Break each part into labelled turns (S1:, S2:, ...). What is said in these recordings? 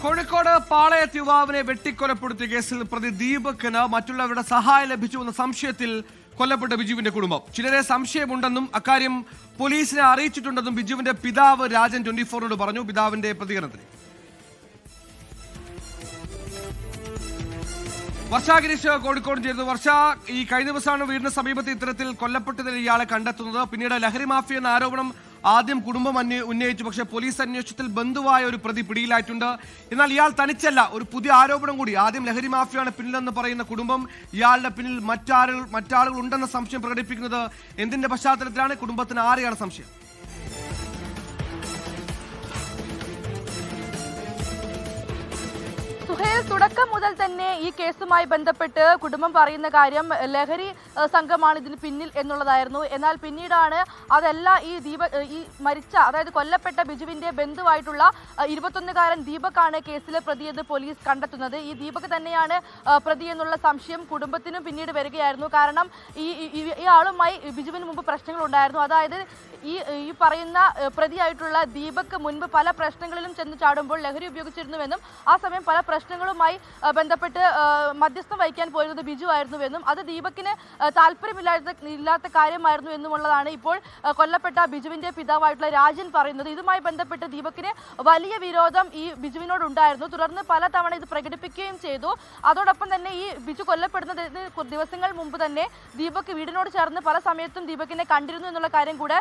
S1: കോഴിക്കോട് പാളയത്ത് യുവാവിനെ വെട്ടിക്കൊലപ്പെടുത്തിയ കേസിൽ പ്രതി ദീപകിന് മറ്റുള്ളവരുടെ സഹായം ലഭിച്ചുവെന്ന സംശയത്തിൽ കൊല്ലപ്പെട്ട ബിജുവിന്റെ കുടുംബം. ചിലരെ സംശയമുണ്ടെന്നും അക്കാര്യം പോലീസിനെ അറിയിച്ചിട്ടുണ്ടെന്നും ബിജുവിന്റെ പിതാവ് രാജൻ 24നോട് പറഞ്ഞു. പിതാവിന്റെ പ്രതികരണത്തിൽ വർഷ ഗിരീഷ് കോഴിക്കോട് ചേർന്നു. വർഷ, ഈ കഴിഞ്ഞ ദിവസമാണ് വീടിന് സമീപത്ത് ഇത്തരത്തിൽ കൊല്ലപ്പെട്ടതിൽ ഇയാളെ കണ്ടെത്തുന്നത്. പിന്നീട് ലഹരി മാഫിയ എന്ന ആരോപണം ആദ്യം കുടുംബം ഉന്നയിച്ചു. പക്ഷേ പോലീസ് അന്വേഷണത്തിൽ ബന്ധുവായ ഒരു പ്രതി പിടിയിലായിട്ടുണ്ട്. എന്നാൽ ഇയാൾ തനിച്ചല്ല, ഒരു പുതിയ ആരോപണം കൂടി. ആദ്യം ലഹരി മാഫിയാണ് പിന്നിലെന്ന് പറയുന്ന കുടുംബം ഇയാളുടെ പിന്നിൽ മറ്റാളുകൾ ഉണ്ടെന്ന സംശയം പ്രകടിപ്പിക്കുന്നത് എന്തിന്റെ പശ്ചാത്തലത്തിലാണ്? കുടുംബത്തിന് ആരെയാണ് സംശയം?
S2: തുടക്കം മുതൽ തന്നെ ഈ കേസുമായി ബന്ധപ്പെട്ട് കുടുംബം പറയുന്ന കാര്യം ലഹരി സംഘമാണ് ഇതിന് പിന്നിൽ എന്നുള്ളതായിരുന്നു. എന്നാൽ പിന്നീടാണ് അതല്ല ഈ മരിച്ച, അതായത് കൊല്ലപ്പെട്ട ബിജുവിന്റെ ബന്ധുവായിട്ടുള്ള 21-കാരൻ ദീപക്കാണ് കേസിലെ പ്രതിയെന്ന് പോലീസ് കണ്ടെത്തുന്നത്. ഈ ദീപക് തന്നെയാണ് പ്രതി എന്നുള്ള സംശയം കുടുംബത്തിനും പിന്നീട് വരികയായിരുന്നു. കാരണം ഈ ആളുമായി ബിജുവിന് മുമ്പ് പ്രശ്നങ്ങൾ ഉണ്ടായിരുന്നു. അതായത് ഈ പറയുന്ന പ്രതിയായിട്ടുള്ള ദീപക് മുൻപ് പല പ്രശ്നങ്ങളിലും ചെന്ന് ചാടുമ്പോൾ ലഹരി ഉപയോഗിച്ചിരുന്നുവെന്നും ആ സമയം പല പ്രശ്നങ്ങളുമായി ബന്ധപ്പെട്ട് മധ്യസ്ഥം വഹിക്കാൻ പോയിരുന്നത് ബിജു ആയിരുന്നുവെന്നും അത് ദീപകിന് താല്പര്യമില്ലാത്ത കാര്യമായിരുന്നു എന്നുമുള്ളതാണ് ഇപ്പോൾ കൊല്ലപ്പെട്ട ബിജുവിന്റെ പിതാവായിട്ടുള്ള രാജൻ പറയുന്നത്. ഇതുമായി ബന്ധപ്പെട്ട് ദീപകിന് വലിയ വിരോധം ഈ ബിജുവിനോട് ഉണ്ടായിരുന്നു. തുടർന്ന് പലതവണ ഇത് പ്രകടിപ്പിക്കുകയും ചെയ്തു. അതോടൊപ്പം തന്നെ ഈ ബിജു കൊല്ലപ്പെടുന്നതിന് ദിവസങ്ങൾ മുമ്പ് തന്നെ ദീപക് വീടിനോട് ചേർന്ന് പല സമയത്തും ദീപകിനെ കണ്ടിരുന്നു എന്നുള്ള കാര്യം കൂടെ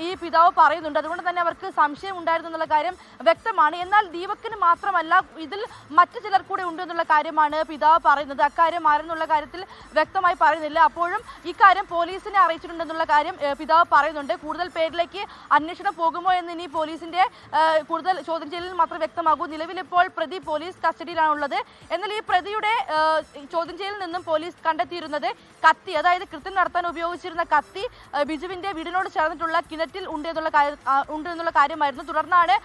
S2: ഈ പിതാവ് പറയുന്നുണ്ട്. അതുകൊണ്ട് തന്നെ അവർക്ക് സംശയം ഉണ്ടായിരുന്നു എന്നുള്ള കാര്യം വ്യക്തമാണ്. എന്നാൽ ദീപകിന് മാത്രമല്ല, ഇതിൽ മറ്റു ചിലർ കൂടെ ഉണ്ട് എന്നുള്ള കാര്യമാണ് പിതാവ് പറയുന്നത്. അക്കാര്യം ആരെന്നുള്ള കാര്യത്തിൽ വ്യക്തമായി പറയുന്നില്ല. അപ്പോഴും ഇക്കാര്യം പോലീസിനെ അറിയിച്ചിട്ടുണ്ടെന്നുള്ള കാര്യം പിതാവ് പറയുന്നുണ്ട്. കൂടുതൽ പേരിലേക്ക് അന്വേഷണം പോകുമോ എന്ന് ഇനി പോലീസിന്റെ കൂടുതൽ ചോദ്യം ചെയ്യലിൽ മാത്രം വ്യക്തമാകൂ. നിലവിലിപ്പോൾ പ്രതി പോലീസ് കസ്റ്റഡിയിലാണുള്ളത്. എന്നാൽ ഈ പ്രതിയുടെ ചോദ്യം ചെയ്യലിൽ നിന്നും പോലീസ് കണ്ടെത്തിയിരുന്നത് കത്തി, അതായത് കൃത്യം നടത്താൻ ഉപയോഗിച്ചിരുന്ന കത്തി ബിജുവിന്റെ വീടിനോട് ചേർന്നിട്ടുള്ള കിണറ്റിൽ ഉണ്ട് എന്നുള്ള കാര്യമായിരുന്നു. തുടർന്നാണ്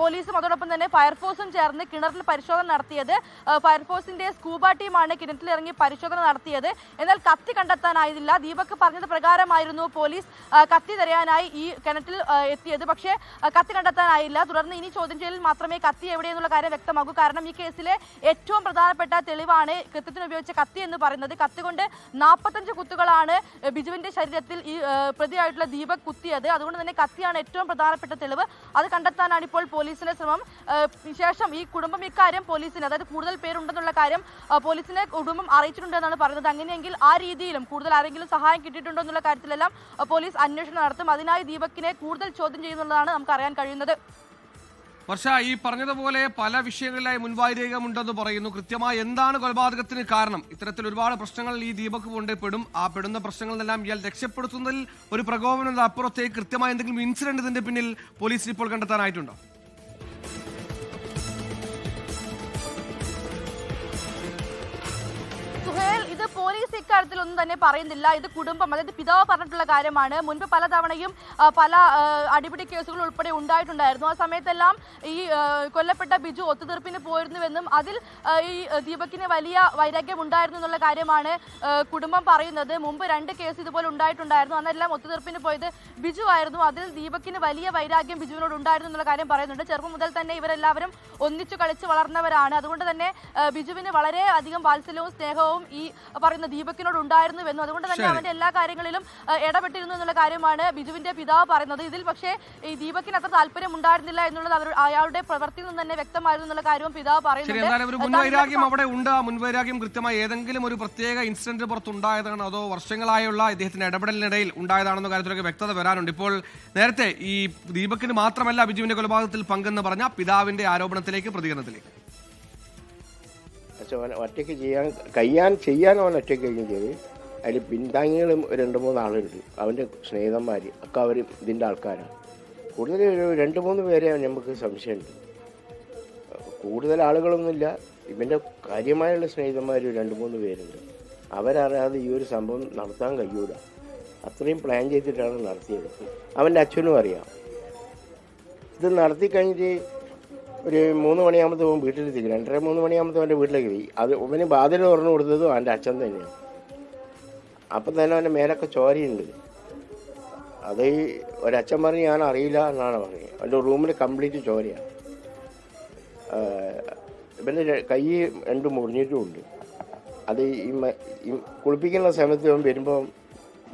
S2: പോലീസും അതോടൊപ്പം തന്നെ ഫയർഫോഴ്സും ചേർന്ന് കിണറിൽ പരിശോധന നടത്തിയത്. ഫയർഫോഴ്സിന്റെ സ്കൂബ ടീമാണ് കിണറ്റിലിറങ്ങി പരിശോധന നടത്തിയത്. എന്നാൽ കത്തി കണ്ടെത്താനായില്ല. ദീപക് പറഞ്ഞത് പ്രകാരമായിരുന്നു പോലീസ് കത്തി തിരയാനായി ഈ കിണറ്റിൽ എത്തിയത്. പക്ഷേ കത്തി കണ്ടെത്താനായില്ല. തുടർന്ന് ഇനി ചോദ്യം ചെയ്യലിൽ മാത്രമേ കത്തി എവിടെയെന്നുള്ള കാര്യം വ്യക്തമാകൂ. കാരണം ഈ കേസിലെ ഏറ്റവും പ്രധാനപ്പെട്ട തെളിവാണ് കൃത്യത്തിന് ഉപയോഗിച്ച കത്തി എന്ന് പറയുന്നത്. കത്തി കൊണ്ട് 45 കുത്തുകളാണ് ബിജുവിന്റെ ശരീരത്തിൽ ഈ പ്രതിയായിട്ടുള്ള ദീപക് കുത്തിയത്. അതുകൊണ്ട് തന്നെ കത്തിയാണ് ഏറ്റവും പ്രധാനപ്പെട്ട തെളിവ്. അത് കണ്ടെത്താനാണ് ഇപ്പോൾ പോലീസിന്റെ ശ്രമം. ശേഷം ഈ കുടുംബം ഇക്കാര്യം പോലീസിന്, അതായത് കൂടുതൽ പേരുണ്ടെന്നുള്ള കാര്യം പോലീസിനെ കുടുംബം അറിയിച്ചിട്ടുണ്ടെന്നാണ് പറയുന്നത്. അങ്ങനെയെങ്കിൽ ആ രീതിയിലും കൂടുതൽ ആരെങ്കിലും സഹായം കിട്ടിയിട്ടുണ്ടോ എന്നുള്ള കാര്യത്തിലെല്ലാം പോലീസ് അന്വേഷണം നടത്തും. അതിനായി ദീപകിനെ കൂടുതൽ ചോദ്യം ചെയ്യുന്നുള്ളതാണ് നമുക്ക് അറിയാൻ കഴിയുന്നത്.
S1: വർഷ, ഈ പറഞ്ഞതുപോലെ പല വിഷയങ്ങളിലായി മുൻവായിരേഖമുണ്ടെന്ന് പറയുന്നു. കൃത്യമായി എന്താണ് കൊലപാതകത്തിന് കാരണം? ഇത്തരത്തിൽ ഒരുപാട് പ്രശ്നങ്ങൾ ഈ ദീപക് കൊണ്ട് പെടും. ആ പെടുന്ന പ്രശ്നങ്ങളെല്ലാം ഇയാൾ രക്ഷപ്പെടുത്തുന്നതിൽ ഒരു പ്രകോപനം അപ്പുറത്തേക്ക് കൃത്യമായ എന്തെങ്കിലും ഇൻസിഡന്റ് ഇതിന്റെ പിന്നിൽ പോലീസിന് ഇപ്പോൾ കണ്ടെത്താനായിട്ടുണ്ടോ?
S2: ഇത് പോലീസ് ഇക്കാര്യത്തിൽ ഒന്നും തന്നെ പറയുന്നില്ല. ഇത് കുടുംബം, അതായത് പിതാവ് പറഞ്ഞിട്ടുള്ള കാര്യമാണ്. മുൻപ് പലതവണയും പല അടിപിടി കേസുകൾ ഉൾപ്പെടെ ഉണ്ടായിട്ടുണ്ടായിരുന്നു. ആ സമയത്തെല്ലാം ഈ കൊല്ലപ്പെട്ട ബിജു ഒത്തുതീർപ്പിന് പോയിരുന്നുവെന്നും അതിൽ ഈ ദീപകിന് വലിയ വൈരാഗ്യം ഉണ്ടായിരുന്നു എന്നുള്ള കാര്യമാണ് കുടുംബം പറയുന്നത്. മുമ്പ് 2 കേസ് ഇതുപോലെ ഉണ്ടായിട്ടുണ്ടായിരുന്നു. അന്നെല്ലാം ഒത്തുതീർപ്പിന് പോയത് ബിജു ആയിരുന്നു. അതിൽ ദീപകിന് വലിയ വൈരാഗ്യം ബിജുവിനോട് ഉണ്ടായിരുന്നു എന്നുള്ള കാര്യം പറയുന്നുണ്ട്. ചെറുപ്പം മുതൽ തന്നെ ഇവരെല്ലാവരും ഒന്നിച്ചു കളിച്ച് വളർന്നവരാണ്. അതുകൊണ്ട് തന്നെ ബിജുവിന് വളരെ അധികം വാത്സല്യവും സ്നേഹവും ഈ പറയുന്ന ദീപകിനോട് ഉണ്ടായിരുന്നുവെന്നും അതുകൊണ്ട് തന്നെ അവന്റെ എല്ലാ കാര്യങ്ങളിലും ഇടപെട്ടിരുന്നു എന്നുള്ള കാര്യമാണ് ബിജുവിന്റെ പിതാവ് പറയുന്നത്. ഇതിൽ പക്ഷേ ഈ ദീപകിന് അത്ര താല്പര്യം ഉണ്ടായിരുന്നില്ല എന്നുള്ളത് അയാളുടെ പ്രവൃത്തിയിൽ നിന്ന് തന്നെ വ്യക്തമായിരുന്നു എന്നുള്ള കാര്യവും പിതാവ് പറയുന്നുണ്ട്.
S1: മുൻവൈരാഗ്യം അവിടെ ഉണ്ട്. ആ മുൻവൈരാഗ്യം കൃത്യമായി ഏതെങ്കിലും ഒരു പ്രത്യേക ഇൻസിഡന്റ് പുറത്തുണ്ടായതാണോ അതോ വർഷങ്ങളായുള്ള ഇദ്ദേഹത്തിന്റെ ഇടപെടലിനിടയിൽ ഉണ്ടായതാണെന്ന കാര്യത്തിലൊക്കെ വ്യക്തത വരാനുണ്ട്. ഇപ്പോൾ നേരത്തെ ഈ ദീപകിന് മാത്രമല്ല ബിജുവിന്റെ കൊലപാതകത്തിൽ പങ്കെന്ന് പറഞ്ഞ പിതാവിന്റെ ആരോപണത്തിലേക്ക്, പ്രതികരണത്തിലേക്ക്
S3: ഒറ്റയ്ക്ക് ചെയ്യാൻ അവൻ ഒറ്റയ്ക്ക് ചെയ്ത് അതിൽ പിന്താങ്ങികളും 2-3 ആളുണ്ട്. അവൻ്റെ സ്നേഹിതന്മാർ ഒക്കെ അവർ ഇതിൻ്റെ ആൾക്കാരാണ്. കൂടുതൽ ഒരു 2-3 പേരെ നമുക്ക് സംശയമുണ്ട്. കൂടുതൽ ആളുകളൊന്നുമില്ല. ഇവൻ്റെ കാര്യമായുള്ള സ്നേഹിതന്മാർ 2-3 പേരുണ്ട്. അവരറിയാതെ ഈ ഒരു സംഭവം നടത്താൻ കഴിയൂല. അത്രയും പ്ലാൻ ചെയ്തിട്ടാണ് നടത്തിയത്. അവൻ്റെ അച്ഛനും അറിയാം. ഇത് നടത്തി കഴിഞ്ഞിട്ട് ഒരു 3 മണിയാകുമ്പോൾ വീട്ടിലെത്തി. 2:30-3 മണിയാകുമ്പോൾ അവൻ്റെ വീട്ടിലേക്ക് പോയി. അത് അവന് ബാധ്യത തുറന്നു കൊടുത്തതും അവൻ്റെ അച്ഛൻ തന്നെയാണ്. അപ്പം തന്നെ അവൻ്റെ മേലൊക്കെ ചോരയുണ്ട്. അത് ഒരച്ഛൻ പറഞ്ഞ് ഞാൻ അറിയില്ല എന്നാണ് പറഞ്ഞത്. അവൻ്റെ റൂമിൽ കംപ്ലീറ്റ് ചോരയാണ്. ഇവൻ്റെ കൈ രണ്ടും മുറിഞ്ഞിട്ടുമുണ്ട്. അത് ഈ കുളിപ്പിക്കുന്ന സമയത്ത് വരുമ്പോൾ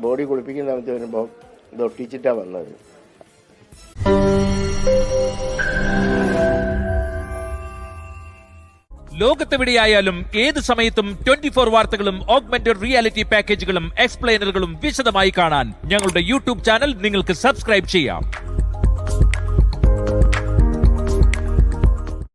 S3: ബോഡി കുളിപ്പിക്കുന്ന സമയത്ത് വരുമ്പോൾ ഇത് ഒട്ടിച്ചിട്ടാണ് വന്നത്.
S4: ലോകത്തെവിടെയായാലും ഏത് സമയത്തും 24 വാർത്തകളും ഓഗ്മെന്റഡ് റിയാലിറ്റി പാക്കേജുകളും എക്സ്പ്ലെയിനറുകളും വിശദമായി കാണാൻ ഞങ്ങളുടെ യൂട്യൂബ് ചാനൽ നിങ്ങൾക്ക് സബ്സ്ക്രൈബ് ചെയ്യാം.